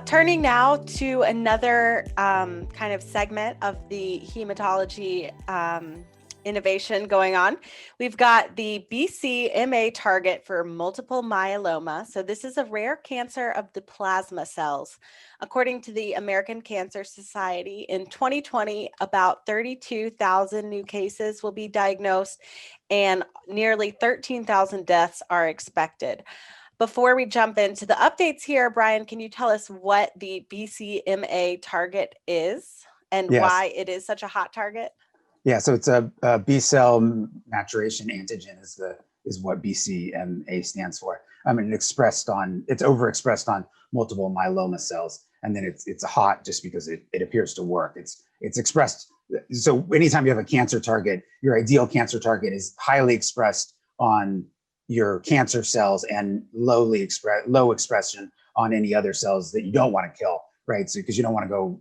Turning now to another kind of segment of the hematology innovation going on. We've got the BCMA target for multiple myeloma. So this is a rare cancer of the plasma cells. According to the American Cancer Society, in 2020, about 32,000 new cases will be diagnosed and nearly 13,000 deaths are expected. Before we jump into the updates here, Brian, can you tell us what the BCMA target is and Yes. why it is such a hot target? Yeah. So it's a B cell maturation antigen is what BCMA stands for. I mean, it's overexpressed on multiple myeloma cells, and then it's hot just because it appears to work. It's expressed. So anytime you have a cancer target, your ideal cancer target is highly expressed on your cancer cells and low expression on any other cells that you don't want to kill, right? So because you don't want to go,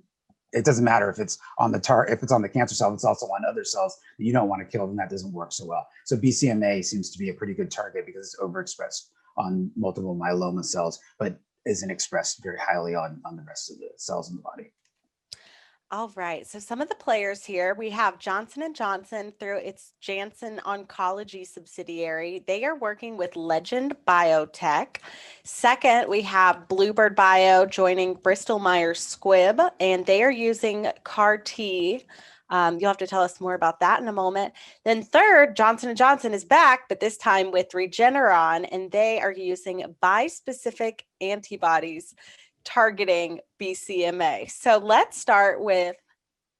it doesn't matter if it's on the if it's on the cancer cell, it's also on other cells that you don't want to kill, then that doesn't work so well. So BCMA seems to be a pretty good target because it's overexpressed on multiple myeloma cells, but isn't expressed very highly on the rest of the cells in the body. All right. So some of the players here, we have Johnson & Johnson through its Janssen Oncology subsidiary. They are working with Legend Biotech. Second, we have Bluebird Bio joining Bristol Myers Squibb, and they are using CAR T. You'll have to tell us more about that in a moment. Then third, Johnson & Johnson is back, but this time with Regeneron, and they are using bispecific antibodies targeting BCMA. So let's start with,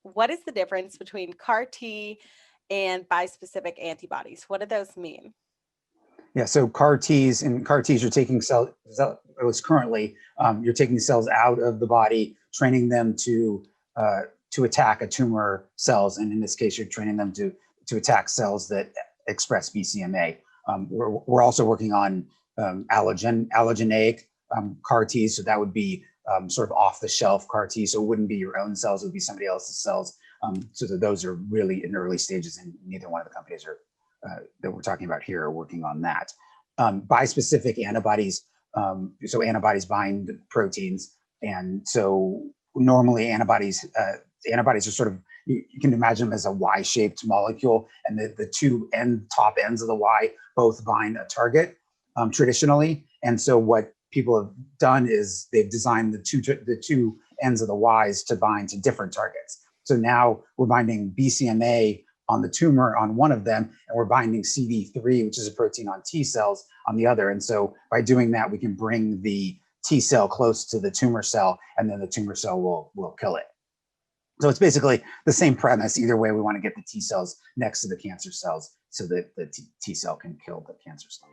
what is the difference between CAR T and bispecific antibodies? What do those mean? Yeah, so CAR Ts, you're taking you're taking cells out of the body, training them to attack a tumor cells, and in this case, you're training them to attack cells that express BCMA. We're also working on allogeneic CAR Ts, so that would be sort of off-the-shelf CAR T, so it wouldn't be your own cells, it would be somebody else's cells. So that those are really in early stages, and neither one of the companies that we're talking about here are working on that. Bispecific antibodies, so antibodies bind proteins, and so normally antibodies are sort of, you can imagine them as a Y-shaped molecule, and the two top ends of the Y both bind a target traditionally. And so what people have done is they've designed the two ends of the Ys to bind to different targets. So now we're binding BCMA on the tumor on one of them, and we're binding CD3, which is a protein on T cells, on the other. And so by doing that, we can bring the T cell close to the tumor cell, and then the tumor cell will kill it. So it's basically the same premise. Either way, we want to get the T cells next to the cancer cells so that the T cell can kill the cancer cell.